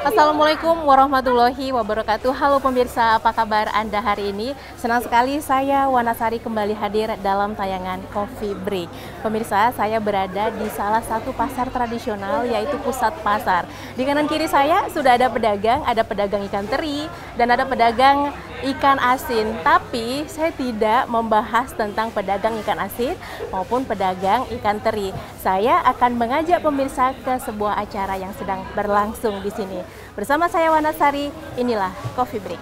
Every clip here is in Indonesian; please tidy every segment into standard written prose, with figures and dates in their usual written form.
Assalamualaikum warahmatullahi wabarakatuh. Halo pemirsa, apa kabar Anda hari ini? Senang sekali saya Wanasari kembali hadir dalam tayangan Coffee Break. Pemirsa, saya berada di salah satu pasar tradisional yaitu Pusat Pasar. Di kanan kiri saya sudah ada pedagang ikan teri dan ada pedagang ikan asin. Tapi saya tidak membahas tentang pedagang ikan asin maupun pedagang ikan teri. Saya akan mengajak pemirsa ke sebuah acara yang sedang berlangsung di sini. Bersama saya Wanasari, inilah Coffee Break.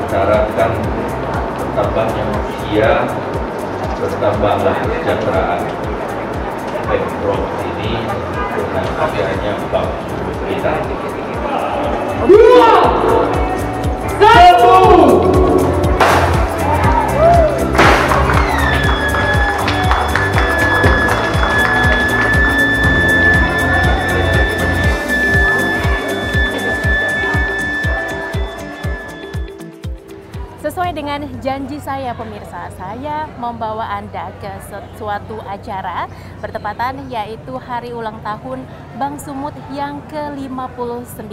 Syaratkan bertambahnya usia, bertambahlah kesejahteraan. Pemprov ini dengan adanya bank kita. 2, 1. Sesuai dengan janji saya pemirsa, saya membawa Anda ke suatu acara bertepatan yaitu hari ulang tahun Bank Sumut yang ke-59.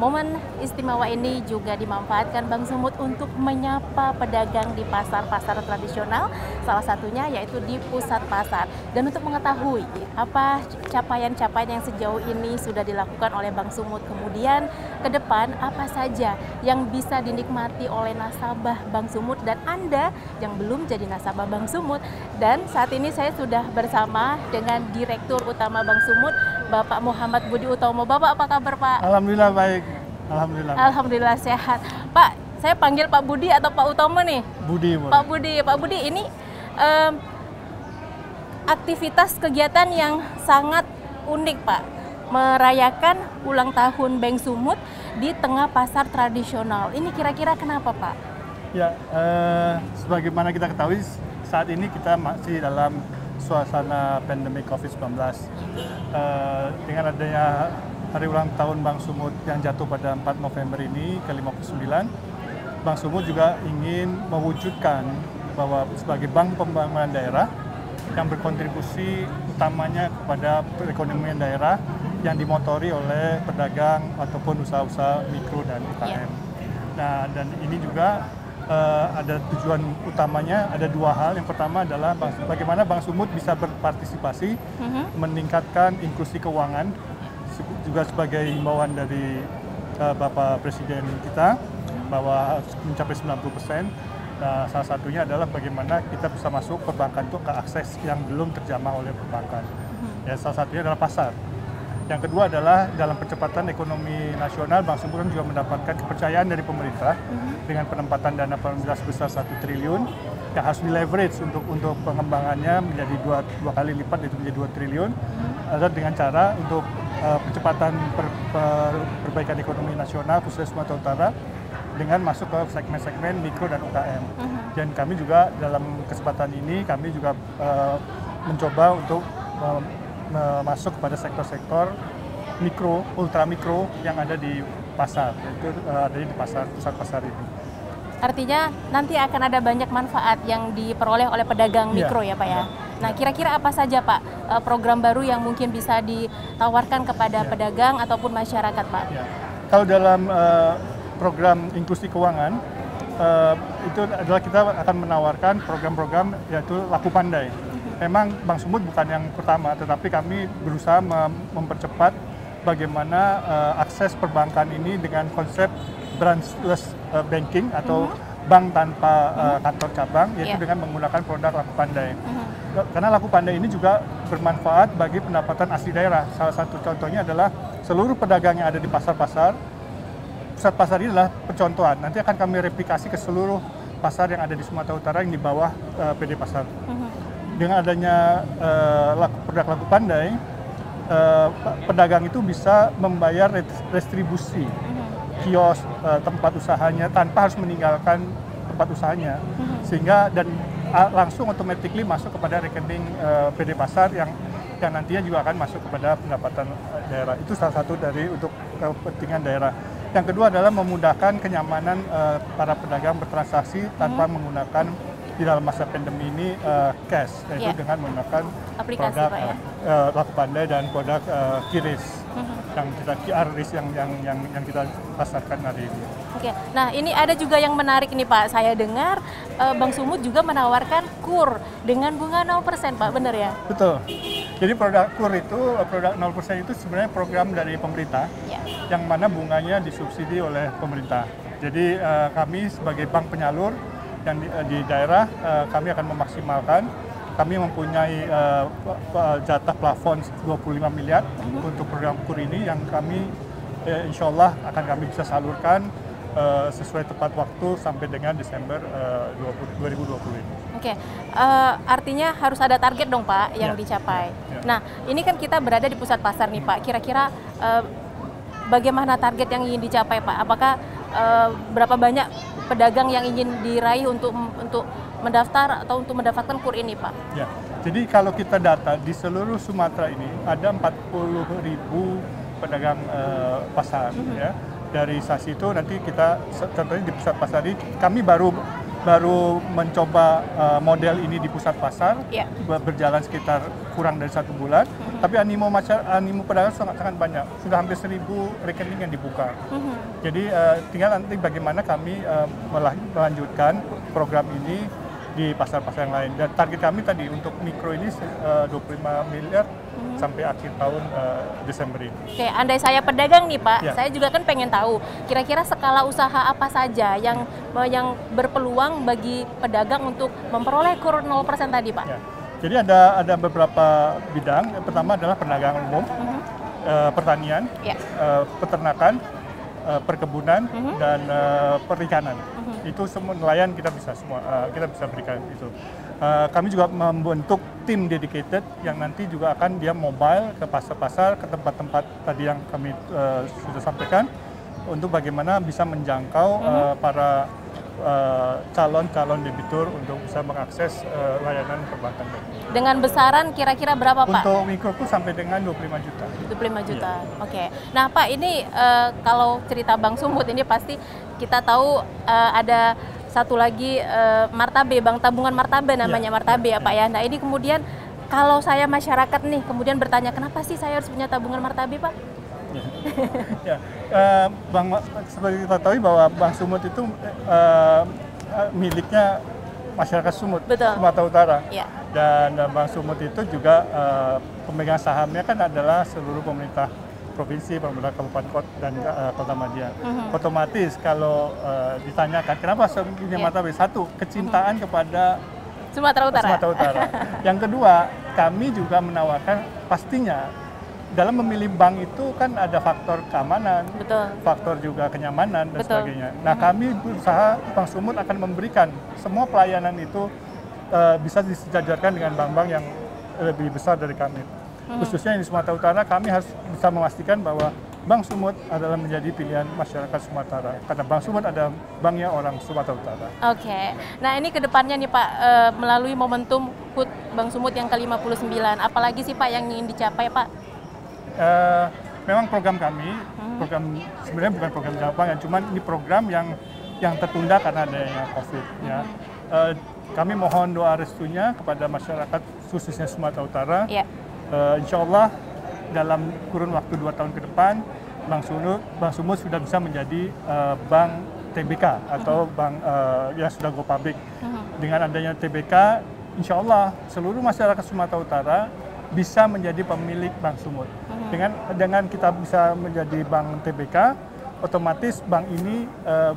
Momen istimewa ini juga dimanfaatkan Bank Sumut untuk menyapa pedagang di pasar-pasar tradisional, salah satunya yaitu di Pusat Pasar. Dan untuk mengetahui apa capaian-capaian yang sejauh ini sudah dilakukan oleh Bank Sumut, kemudian ke depan apa saja yang bisa dinikmati oleh nasabah Bank Sumut dan Anda yang belum jadi nasabah Bank Sumut. Dan saat ini saya sudah bersama dengan Direktur Utama Bank Sumut, Bapak Muhammad Budi Utomo. Bapak, apa kabar Pak? Alhamdulillah baik. Alhamdulillah. Alhamdulillah sehat. Pak, saya panggil Pak Budi atau Pak Utomo nih? Budi. Pak Budi ini aktivitas kegiatan yang sangat unik Pak. Merayakan ulang tahun Bank Sumut di tengah pasar tradisional. Ini kira-kira kenapa Pak? Ya, sebagaimana kita ketahui saat ini kita masih dalam suasana pandemi COVID-19. Dengan adanya hari ulang tahun Bank Sumut yang jatuh pada 4 November ini ke-59, Bank Sumut juga ingin mewujudkan bahwa sebagai bank pembangunan daerah yang berkontribusi utamanya kepada perekonomian daerah yang dimotori oleh pedagang ataupun usaha-usaha mikro dan UKM. Nah, dan ini juga ada tujuan utamanya, ada dua hal. Yang pertama adalah bagaimana Bank Sumut bisa berpartisipasi meningkatkan inklusi keuangan, juga sebagai himbauan dari Bapak Presiden kita bahwa mencapai 90%. Nah, salah satunya adalah bagaimana kita bisa masuk perbankan itu ke akses yang belum terjamah oleh perbankan. Ya, salah satunya adalah pasar. Yang kedua adalah dalam percepatan ekonomi nasional, Bank Sumut juga mendapatkan kepercayaan dari pemerintah dengan penempatan dana pemerintah sebesar 1 triliun yang harus di-leverage untuk pengembangannya menjadi dua kali lipat, yaitu menjadi 2 triliun. Dengan cara untuk percepatan perbaikan ekonomi nasional khususnya Sumatera Utara dengan masuk ke segmen-segmen mikro dan UKM. Dan kami juga dalam kesempatan ini kami juga mencoba untuk masuk pada sektor-sektor mikro, ultra mikro yang ada di pasar, yaitu ada di pusat pasar ini. Artinya nanti akan ada banyak manfaat yang diperoleh oleh pedagang mikro ya Pak ya? Nah, kira-kira apa saja Pak program baru yang mungkin bisa ditawarkan kepada pedagang ataupun masyarakat Pak? Kalau dalam program inklusi keuangan, itu adalah kita akan menawarkan program-program yaitu Laku Pandai. Memang Bank Sumut bukan yang pertama, tetapi kami berusaha mempercepat bagaimana akses perbankan ini dengan konsep branchless banking atau bank tanpa kantor cabang, yaitu dengan menggunakan produk Laku Pandai. Karena Laku Pandai ini juga bermanfaat bagi pendapatan asli daerah. Salah satu contohnya adalah seluruh pedagang yang ada di pasar-pasar. Pusat pasar ini adalah percontohan. Nanti akan kami replikasi ke seluruh pasar yang ada di Sumatera Utara yang di bawah PD Pasar. Dengan adanya produk Laku Pandai, pedagang itu bisa membayar retribusi kios tempat usahanya tanpa harus meninggalkan tempat usahanya, sehingga dan langsung automatically masuk kepada rekening PD Pasar yang nantinya juga akan masuk kepada pendapatan daerah. Itu salah satu dari untuk kepentingan daerah. Yang kedua adalah memudahkan kenyamanan para pedagang bertransaksi tanpa menggunakan di dalam masa pandemi ini cash, yaitu dengan menggunakan aplikasi, produk Pak, ya? Laku Pandai dan produk QRIS yang kita QRIS yang kita pasarkan hari ini. Oke, nah ini ada juga yang menarik nih Pak. Saya dengar Bank Sumut juga menawarkan KUR dengan bunga 0%, Pak, benar ya? Betul. Jadi produk KUR itu, produk 0% itu sebenarnya program dari pemerintah yang mana bunganya disubsidi oleh pemerintah. Jadi kami sebagai bank penyalur yang di daerah, kami akan memaksimalkan. Kami mempunyai jatah plafon 25 miliar untuk program KUR ini yang kami insya Allah akan kami bisa salurkan sesuai tepat waktu sampai dengan Desember 2020 ini. Oke, artinya harus ada target dong Pak yang dicapai. Nah, ini kan kita berada di pusat pasar nih Pak. Kira-kira bagaimana target yang ingin dicapai Pak? Apakah berapa banyak pedagang yang ingin diraih untuk mendaftar atau untuk mendapatkan KUR ini Pak? Ya, jadi kalau kita data di seluruh Sumatera ini ada 40.000 pedagang pasar ya. Dari SASI itu nanti kita contohnya di pusat pasar ini kami baru mencoba model ini di pusat pasar, berjalan sekitar kurang dari 1 bulan, tapi animo pedagang sangat banyak, sudah hampir 1.000 rekening yang dibuka. Jadi tinggal nanti bagaimana kami melanjutkan program ini di pasar-pasar yang lain. Dan target kami tadi untuk mikro ini 25 miliar sampai akhir tahun Desember ini. Oke, andai saya pedagang nih Pak, saya juga kan pengen tahu kira-kira skala usaha apa saja yang berpeluang bagi pedagang untuk memperoleh KUR 0% tadi Pak? Ya. Jadi ada beberapa bidang. Yang pertama adalah perdagangan umum, pertanian, peternakan, perkebunan, dan perikanan. Itu semua nelayan kita bisa berikan itu. Kami juga membentuk tim dedicated yang nanti juga akan dia mobile ke pasar-pasar, ke tempat-tempat tadi yang kami sudah sampaikan untuk bagaimana bisa menjangkau para calon debitur untuk bisa mengakses layanan perbankan. Dengan besaran kira-kira berapa Pak? Untuk mikro sampai dengan 25 juta. 25 juta, Oke. Nah Pak, ini kalau cerita Bank Sumut ini pasti kita tahu ada satu lagi Martabe, Bank Tabungan Martabe namanya, Martabe ya Pak ya. Nah ini kemudian kalau saya masyarakat nih kemudian bertanya kenapa sih saya harus punya tabungan Martabe Pak? Seperti kita tahu bahwa Bank Sumut itu miliknya masyarakat Sumut, Sumatera Utara. Dan Bank Sumut itu juga pemegang sahamnya kan adalah seluruh pemerintah provinsi, pemerintah kabupaten dan kota Madia. Otomatis kalau ditanyakan kenapa punya Martabe, satu, kecintaan kepada Sumatera Utara. Yang kedua, kami juga menawarkan pastinya dalam memilih bank itu kan ada faktor keamanan, faktor juga kenyamanan dan sebagainya. Nah, kami berusaha Bank Sumut akan memberikan semua pelayanan itu bisa disejajarkan dengan bank-bank yang lebih besar dari kami. Khususnya di Sumatera Utara, kami harus bisa memastikan bahwa Bank Sumut adalah menjadi pilihan masyarakat Sumatera. Karena Bank Sumut ada banknya orang Sumatera Utara. Oke. Nah ini kedepannya nih Pak, melalui momentum HUT Bank Sumut yang ke-59, apalagi sih Pak yang ingin dicapai Pak? Memang program kami, sebenarnya bukan program jangka panjang, cuman ini program yang tertunda karena adanya COVID. Ya. Kami mohon doa restunya kepada masyarakat khususnya Sumatera Utara. Insya Allah dalam kurun waktu 2 tahun ke depan, Bank Sumut sudah bisa menjadi bank TBK atau bank yang sudah go public. Dengan adanya TBK, insya Allah seluruh masyarakat Sumatera Utara bisa menjadi pemilik Bank Sumut. Dengan kita bisa menjadi bank TBK, otomatis bank ini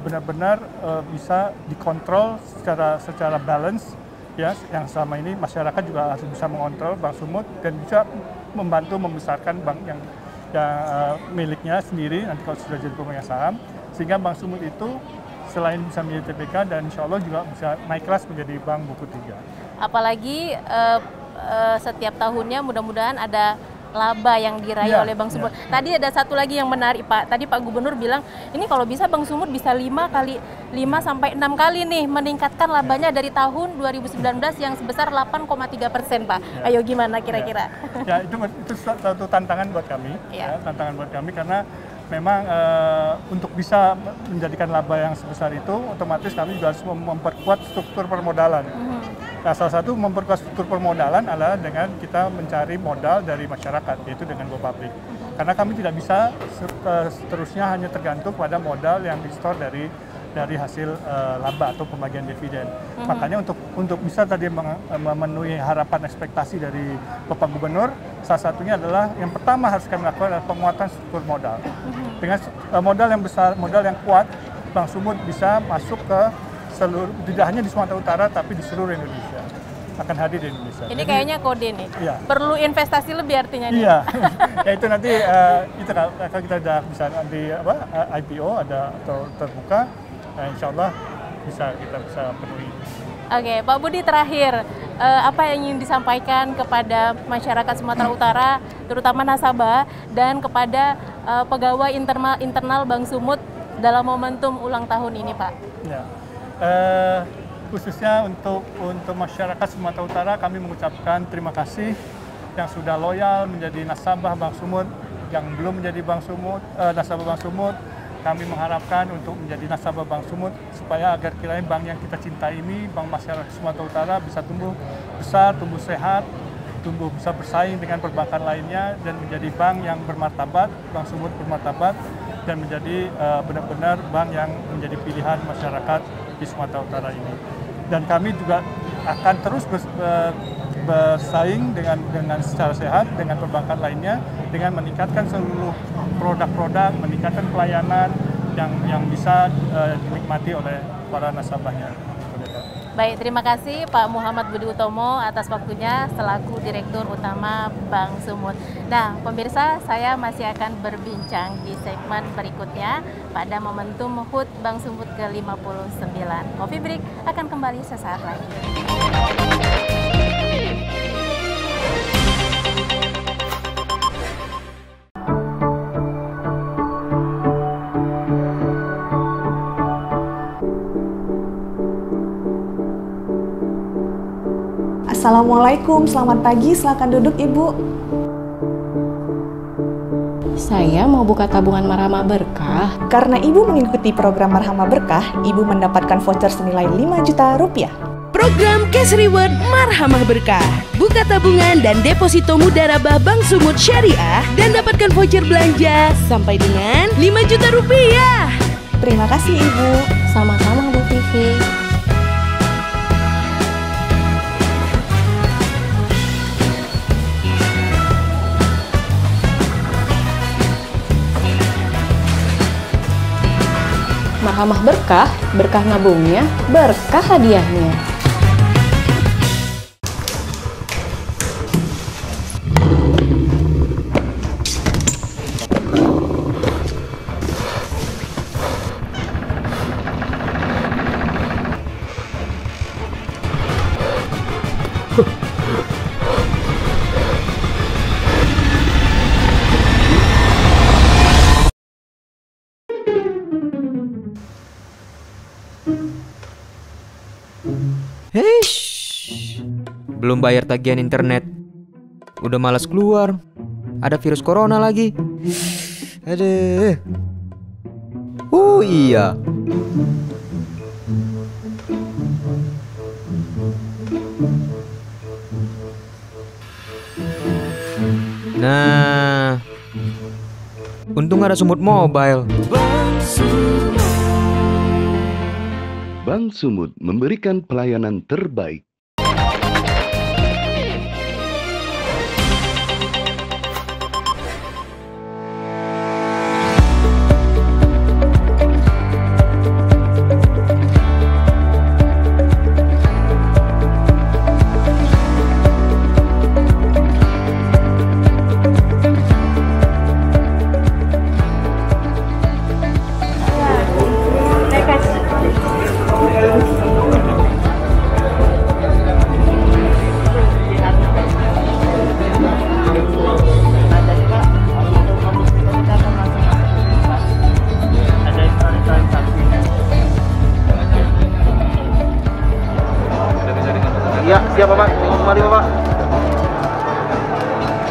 benar-benar bisa dikontrol secara balance, ya, yang selama ini masyarakat juga harus bisa mengontrol Bank Sumut dan bisa membantu membesarkan bank yang miliknya sendiri nanti kalau sudah jadi pemegang saham, sehingga Bank Sumut itu selain bisa menjadi TPK dan insya Allah juga bisa naik kelas menjadi bank buku 3. Apalagi Setiap tahunnya mudah-mudahan ada laba yang diraih oleh Bank Sumut. Tadi ada satu lagi yang menarik, Pak. Tadi Pak Gubernur bilang, ini kalau bisa Bank Sumut bisa 5 sampai 6 kali nih meningkatkan labanya dari tahun 2019 yang sebesar 8,3%, Pak. Ayo gimana kira-kira? Itu satu tantangan buat kami, tantangan buat kami karena memang untuk bisa menjadikan laba yang sebesar itu, otomatis kami juga harus memperkuat struktur permodalan. Nah, salah satu memperkuat struktur permodalan adalah dengan kita mencari modal dari masyarakat, yaitu dengan go public. Karena kami tidak bisa seterusnya hanya tergantung pada modal yang di-store dari hasil laba atau pembagian dividen. Makanya untuk bisa tadi memenuhi harapan ekspektasi dari Bapak Gubernur, salah satunya adalah yang pertama harus kami lakukan adalah penguatan struktur modal. Dengan modal yang besar, modal yang kuat, Bank Sumut bisa masuk ke seluruh, tidak hanya di Sumatera Utara tapi di seluruh Indonesia, akan hadir di Indonesia. Ini kayaknya kode nih. Iya. Perlu investasi lebih artinya nih. Iya. Ya itu nanti itu kalau kita sudah bisa di IPO ada atau terbuka, insya Allah kita bisa penuhi. Oke, Pak Budi, terakhir apa yang ingin disampaikan kepada masyarakat Sumatera Utara, terutama nasabah dan kepada pegawai internal Bank Sumut dalam momentum ulang tahun ini, Pak? Ya. Khususnya untuk masyarakat Sumatera Utara, kami mengucapkan terima kasih yang sudah loyal menjadi nasabah Bank Sumut. Yang belum menjadi nasabah Bank Sumut, kami mengharapkan untuk menjadi nasabah Bank Sumut supaya agar kiranya bank yang kita cintai ini, bank masyarakat Sumatera Utara, bisa tumbuh besar, tumbuh sehat, tumbuh bisa bersaing dengan perbankan lainnya dan menjadi bank yang bermartabat, Bank Sumut bermartabat, dan menjadi benar-benar bank yang menjadi pilihan masyarakat di Sumatera Utara ini. Dan kami juga akan terus bersaing dengan secara sehat dengan perbankan lainnya dengan meningkatkan seluruh produk-produk, meningkatkan pelayanan yang bisa dinikmati oleh para nasabahnya. Baik, terima kasih Pak Muhammad Budi Utomo atas waktunya selaku Direktur Utama Bank Sumut. Nah, pemirsa, saya masih akan berbincang di segmen berikutnya pada momentum HUT Bank Sumut ke-59. Coffee Break akan kembali sesaat lagi. Assalamualaikum, selamat pagi, silakan duduk Ibu. Saya mau buka tabungan Marhamah Berkah. Karena Ibu mengikuti program Marhamah Berkah, Ibu mendapatkan voucher senilai 5 juta rupiah. Program Cash Reward Marhamah Berkah. Buka tabungan dan deposito Mudarabah Bank Sumut Syariah dan dapatkan voucher belanja sampai dengan 5 juta rupiah. Terima kasih Ibu. Sama-sama Bu Vivi. Marhamah Berkah, berkah nabungnya, berkah hadiahnya. Belum bayar tagihan internet. Udah malas keluar. Ada virus corona lagi. Aduh. Oh iya. Nah, untung ada Sumut Mobile. Bank Sumut memberikan pelayanan terbaik. Siap Bapak, kembali Bapak.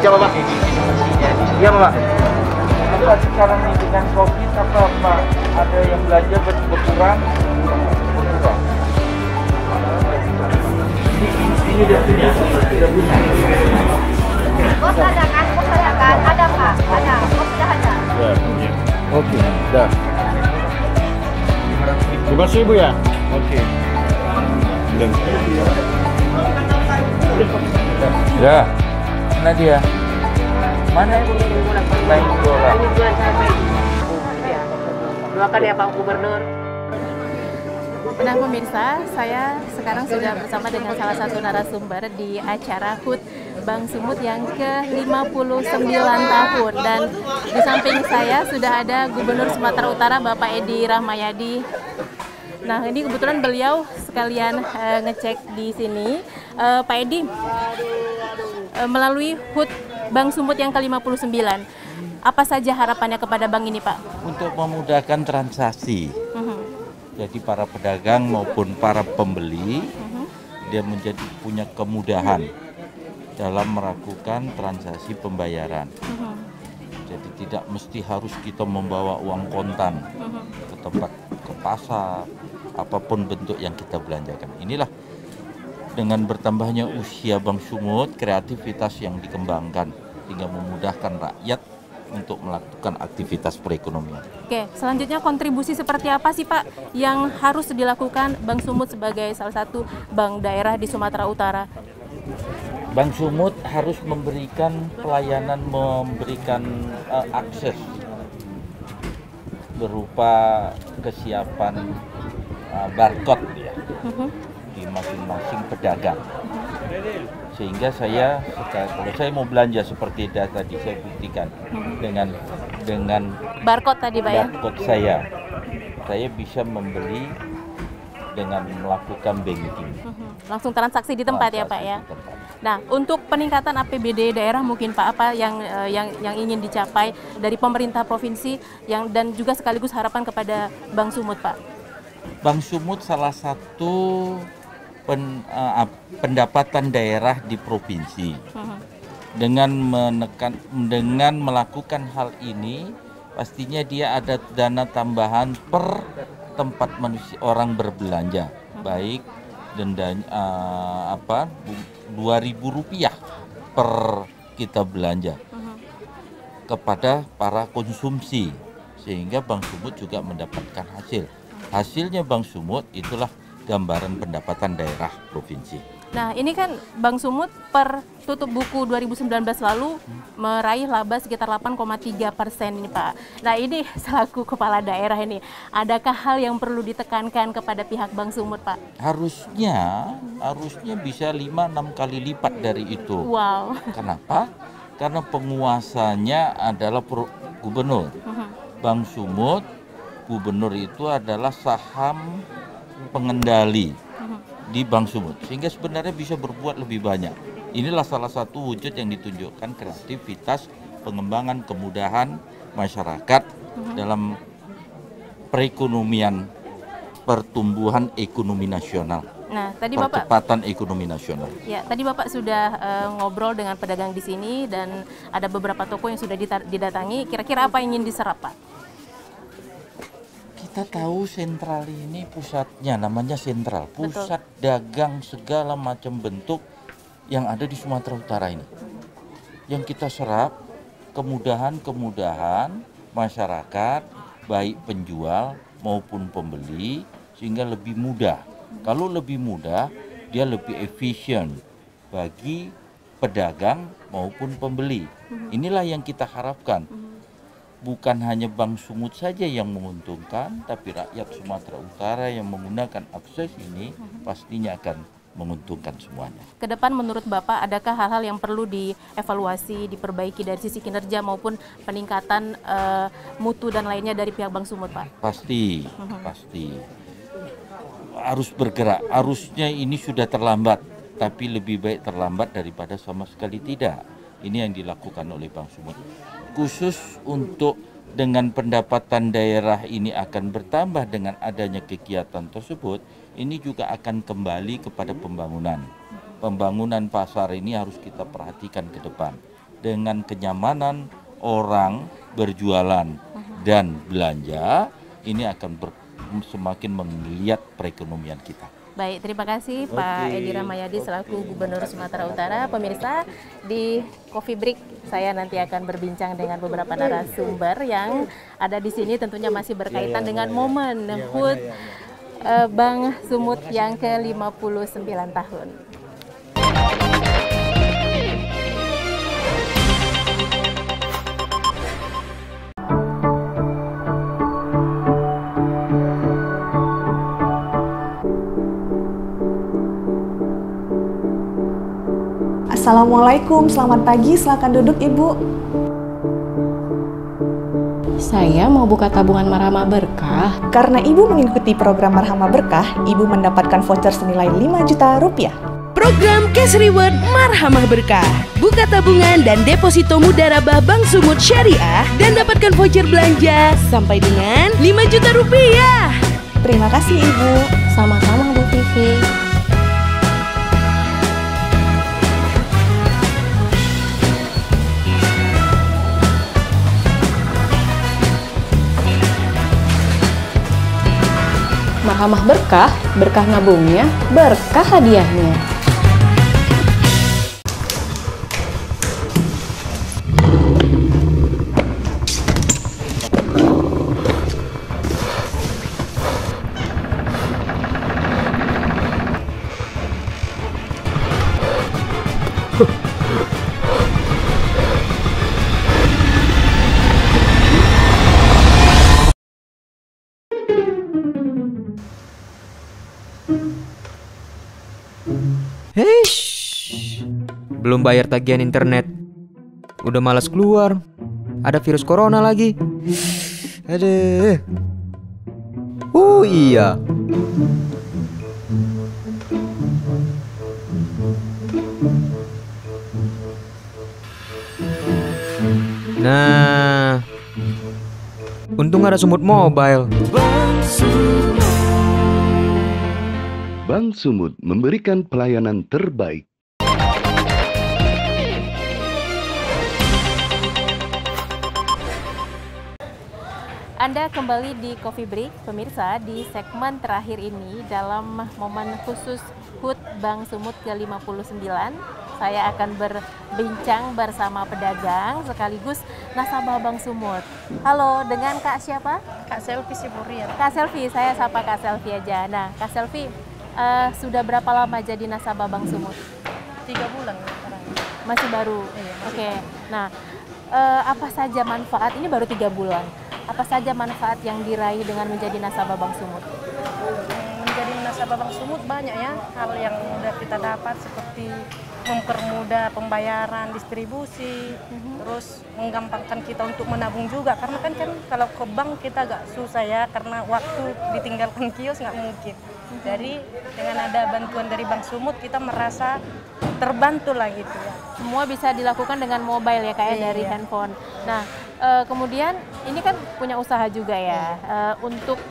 Siap Bapak. Iya Bapak. Apa sekarang nih dengan COVID apa Pak? Ada yang belanja berkurang? Ini udah punya, sudah punya. Bos ada kan? Bos ada kan? Ada Pak, ada. Bos sudah ada. Ya, ya. Oke, dah. 5.000 ya? Oke. Ya, mana dia? Mana main bola? Doakan ya Pak Gubernur. Nah pemirsa, saya sekarang sudah bersama dengan salah satu narasumber di acara HUT Bank Sumut yang ke-59 tahun. Dan di samping saya sudah ada Gubernur Sumatera Utara Bapak Edi Rahmayadi. Nah ini kebetulan beliau sekalian ngecek di sini. Pak Edi, melalui HUT Bank Sumut yang ke-59, apa saja harapannya kepada bank ini Pak? Untuk memudahkan transaksi. Jadi para pedagang maupun para pembeli dia menjadi punya kemudahan dalam melakukan transaksi pembayaran. Jadi tidak mesti harus kita membawa uang kontan ke tempat, ke pasar, apapun bentuk yang kita belanjakan. Inilah dengan bertambahnya usia Bank Sumut, kreativitas yang dikembangkan hingga memudahkan rakyat untuk melakukan aktivitas perekonomian. Oke, selanjutnya kontribusi seperti apa sih Pak yang harus dilakukan Bank Sumut sebagai salah satu bank daerah di Sumatera Utara? Bank Sumut harus memberikan pelayanan, memberikan akses berupa kesiapan barcode ya, di masing-masing pedagang. Sehingga saya, kalau saya mau belanja seperti tadi saya buktikan dengan barcode tadi Pak ya? Barcode saya bisa membeli dengan melakukan banking. Langsung transaksi di tempat ya Pak ya? Nah, untuk peningkatan APBD daerah mungkin Pak, apa yang ingin dicapai dari pemerintah provinsi dan juga sekaligus harapan kepada Bank Sumut Pak? Bank Sumut salah satu pendapatan daerah di provinsi. Dengan melakukan hal ini, pastinya dia ada dana tambahan per tempat orang berbelanja, baik dendanya Rp2.000 per kita belanja kepada para konsumsi, sehingga Bank Sumut juga mendapatkan hasil. Hasilnya Bank Sumut itulah gambaran pendapatan daerah provinsi. Nah ini kan Bank Sumut per tutup buku 2019 lalu meraih laba sekitar 8,3% ini Pak. Nah ini selaku kepala daerah ini, adakah hal yang perlu ditekankan kepada pihak Bank Sumut Pak? Harusnya bisa 5-6 kali lipat dari itu. Wow. Kenapa? Karena penguasanya adalah gubernur. Bank Sumut, gubernur itu adalah saham pengendali di Bank Sumut, sehingga sebenarnya bisa berbuat lebih banyak. Inilah salah satu wujud yang ditunjukkan kreativitas, pengembangan, kemudahan masyarakat dalam perekonomian, pertumbuhan ekonomi nasional. Nah, tadi percepatan ekonomi nasional. Ya, tadi Bapak sudah ngobrol dengan pedagang di sini dan ada beberapa toko yang sudah didatangi. Kira-kira apa yang ingin diserap Pak? Kita tahu sentral ini pusatnya, namanya sentral, pusat Betul. dagang segala macam bentuk yang ada di Sumatera Utara ini. Yang kita serap kemudahan-kemudahan masyarakat, baik penjual maupun pembeli, sehingga lebih mudah. Kalau lebih mudah, dia lebih efisien bagi pedagang maupun pembeli. Inilah yang kita harapkan. Bukan hanya Bank Sumut saja yang menguntungkan, tapi rakyat Sumatera Utara yang menggunakan akses ini pastinya akan menguntungkan semuanya. Ke depan menurut Bapak, adakah hal-hal yang perlu dievaluasi, diperbaiki dari sisi kinerja maupun peningkatan mutu dan lainnya dari pihak Bank Sumut Pak? Pasti. Harus bergerak, harusnya ini sudah terlambat, tapi lebih baik terlambat daripada sama sekali tidak. Ini yang dilakukan oleh Bank Sumut. Khusus untuk dengan pendapatan daerah ini akan bertambah dengan adanya kegiatan tersebut, ini juga akan kembali kepada pembangunan. pembangunan pasar ini harus kita perhatikan ke depan. Dengan kenyamanan orang berjualan dan belanja, ini akan semakin menggeliat perekonomian kita. Baik, terima kasih Pak Edi Rahmayadi selaku Gubernur Sumatera Utara. Pemirsa, di Coffee Break saya nanti akan berbincang dengan beberapa narasumber yang ada di sini, tentunya masih berkaitan dengan momen HUT Bank Sumut yang ke-59 tahun. Assalamualaikum, selamat pagi, silakan duduk Ibu. Saya mau buka tabungan Marhamah Berkah. Karena Ibu mengikuti program Marhamah Berkah, Ibu mendapatkan voucher senilai 5 juta rupiah. Program Cash Reward Marhamah Berkah. Buka tabungan dan deposito Mudharabah Bank Sumut Syariah dan dapatkan voucher belanja sampai dengan 5 juta rupiah. Terima kasih Ibu. Sama-sama Bu Vivi. Marhamah Berkah, berkah nabungnya, berkah hadiahnya. Belum bayar tagihan internet. Udah malas keluar. Ada virus corona lagi. Aduh. Oh iya. Nah, untung ada Sumut Mobile. Bank Sumut memberikan pelayanan terbaik. Anda kembali di Coffee Break, pemirsa, di segmen terakhir ini dalam momen khusus HUT Bank Sumut ke-59. Saya akan berbincang bersama pedagang sekaligus nasabah Bank Sumut. Halo, dengan Kak siapa? Kak Selvi Siburian. Kak Selvi, saya sapa Kak Selvi aja. Nah, Kak Selvi, sudah berapa lama jadi nasabah Bank Sumut? 3 bulan sekarang. Masih baru? Iya, Oke. Nah, apa saja manfaat, ini baru 3 bulan. Apa saja manfaat yang diraih dengan menjadi nasabah Bank Sumut? Menjadi nasabah Bank Sumut banyak ya hal yang mudah kita dapat, seperti mempermudah pembayaran distribusi, terus menggampangkan kita untuk menabung juga, karena kan kalau ke bank kita agak susah ya, karena waktu ditinggalkan kios nggak mungkin. Jadi dengan ada bantuan dari Bank Sumut kita merasa terbantu lah gitu ya. Semua bisa dilakukan dengan mobile ya kayak dari handphone. Nah, kemudian ini kan punya usaha juga ya. Untuk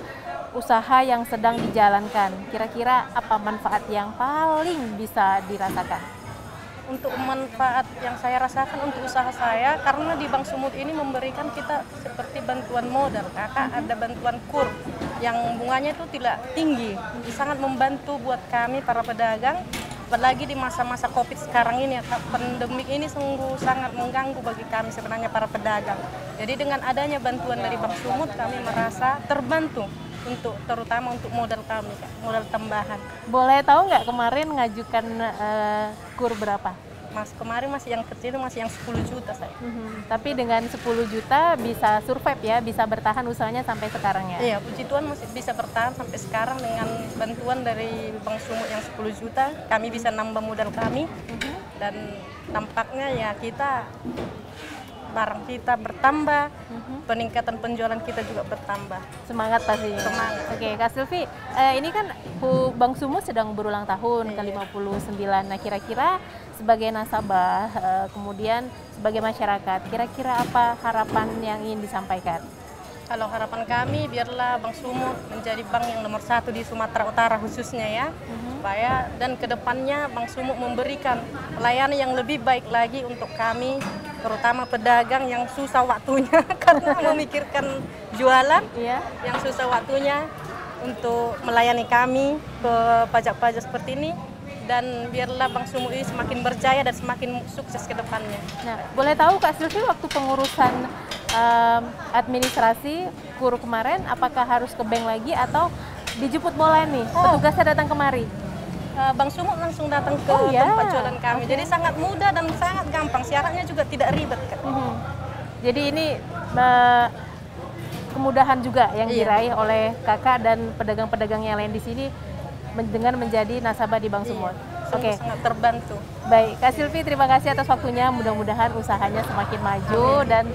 usaha yang sedang dijalankan, kira-kira apa manfaat yang paling bisa dirasakan? Untuk manfaat yang saya rasakan untuk usaha saya, karena di Bank Sumut ini memberikan kita seperti bantuan modal, kakak, ada bantuan KUR yang bunganya itu tidak tinggi, sangat membantu buat kami para pedagang, apalagi di masa-masa Covid sekarang ini, pandemik ini sungguh sangat mengganggu bagi kami sebenarnya para pedagang. Jadi dengan adanya bantuan dari Bank Sumut kami merasa terbantu, terutama untuk modal kami, modal tambahan. Boleh tahu nggak kemarin ngajukan KUR berapa? Mas, kemarin masih yang kecil, masih yang 10 juta saya. Tapi dengan 10 juta bisa survive ya, bisa bertahan usahanya sampai sekarang ya? Iya, puji Tuhan masih bisa bertahan sampai sekarang dengan bantuan dari Bank Sumut yang 10 juta, kami bisa nambah modal kami. Dan tampaknya ya barang kita bertambah, peningkatan penjualan kita juga bertambah. Semangat pastinya. Semangat. Oke, Kak Silvi, ini kan Bank Sumut sedang berulang tahun ke-59. Nah, kira-kira sebagai nasabah, kemudian sebagai masyarakat, kira-kira apa harapan yang ingin disampaikan? Kalau harapan kami biarlah Bank Sumut menjadi bank yang nomor 1 di Sumatera Utara khususnya ya. Supaya dan kedepannya Bank Sumut memberikan pelayanan yang lebih baik lagi untuk kami, terutama pedagang yang susah waktunya karena memikirkan jualan, yang susah waktunya untuk melayani kami ke pajak-pajak seperti ini. Dan biarlah Bank Sumut ini semakin berjaya dan semakin sukses ke depannya. Nah, boleh tahu Kak Silvi waktu pengurusan administrasi KUR kemarin, apakah harus ke bank lagi atau dijemput bola nih? Petugasnya datang kemari? Bank Sumut langsung datang ke tempat jualan kami. Jadi sangat mudah dan sangat gampang. Syaratnya juga tidak ribet kan. Jadi ini kemudahan juga yang diraih oleh Kakak dan pedagang-pedagang yang lain di sini dengan menjadi nasabah di Bank Sumut. Oke, sangat terbantu. Baik, Kak Silvi, terima kasih atas waktunya. Mudah-mudahan usahanya semakin maju dan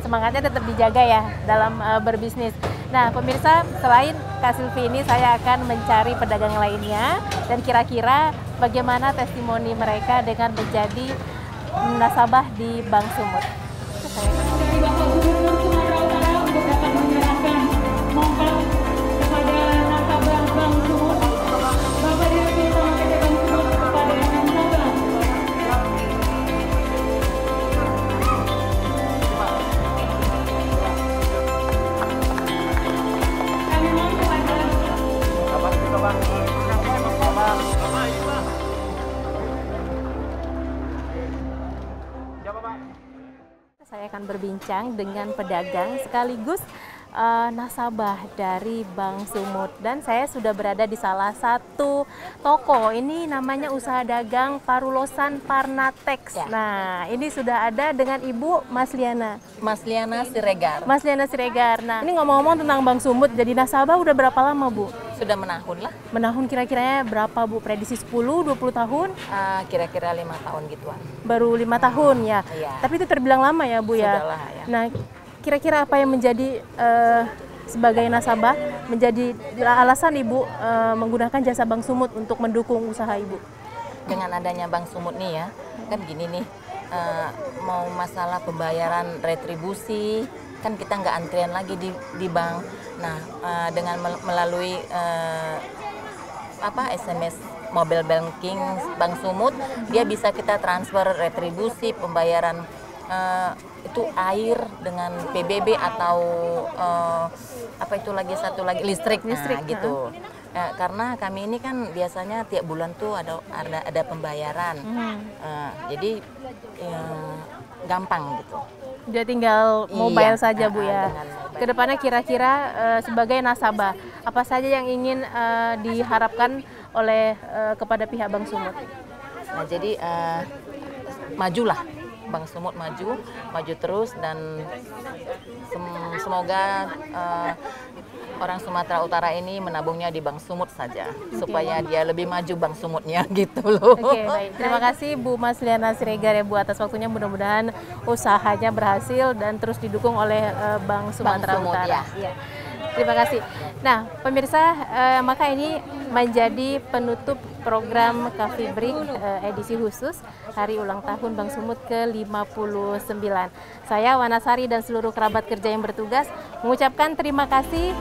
semangatnya tetap dijaga ya dalam berbisnis. Nah, pemirsa, selain Kak Silvi ini, saya akan mencari pedagang lainnya dan kira-kira bagaimana testimoni mereka dengan menjadi nasabah di Bank Sumut. Saya akan berbincang dengan pedagang sekaligus nasabah dari Bank Sumut, dan saya sudah berada di salah satu toko. Ini namanya usaha dagang Parulosan Parnatex. Nah, ini sudah ada dengan Ibu Mas Liana Siregar. Mas Liana Siregar. Nah, ini ngomong-ngomong tentang Bank Sumut, jadi nasabah udah berapa lama, Bu? Sudah menahun lah. Menahun kira-kiranya berapa, Bu? Prediksi 10-20 tahun? Kira-kira 5 tahun gituan. Baru 5 tahun ya? Iya. Tapi itu terbilang lama ya, Bu ya? Sudahlah ya. Nah, kira-kira apa yang menjadi sebagai nasabah menjadi alasan Ibu menggunakan jasa Bank Sumut untuk mendukung usaha Ibu? Dengan adanya Bank Sumut nih ya, kan gini nih, mau masalah pembayaran retribusi, kan kita nggak antrian lagi di bank. Nah, dengan melalui SMS mobile banking Bank Sumut, dia bisa kita transfer retribusi, pembayaran itu air dengan PBB atau satu lagi listrik gitu. Karena kami ini kan biasanya tiap bulan tuh ada pembayaran, jadi gampang gitu. Dia tinggal mobile saja, Bu ya. Kedepannya kira-kira sebagai nasabah apa saja yang ingin diharapkan oleh kepada pihak Bank Sumut? Nah, jadi majulah. Bank Sumut maju terus, dan semoga orang Sumatera Utara ini menabungnya di Bank Sumut saja, supaya dia lebih maju Bank Sumutnya gitu loh. Oke, baik. Terima kasih Bu Mas Liana Siregar ya, Bu, atas waktunya. Mudah-mudahan usahanya berhasil dan terus didukung oleh Bank Sumatera Utara. Ya. Terima kasih. Nah, pemirsa, maka ini menjadi penutup program Coffee Break edisi khusus Hari Ulang Tahun Bank Sumut ke-59. Saya Wanasari dan seluruh kerabat kerja yang bertugas mengucapkan terima kasih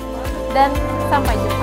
dan sampai jumpa.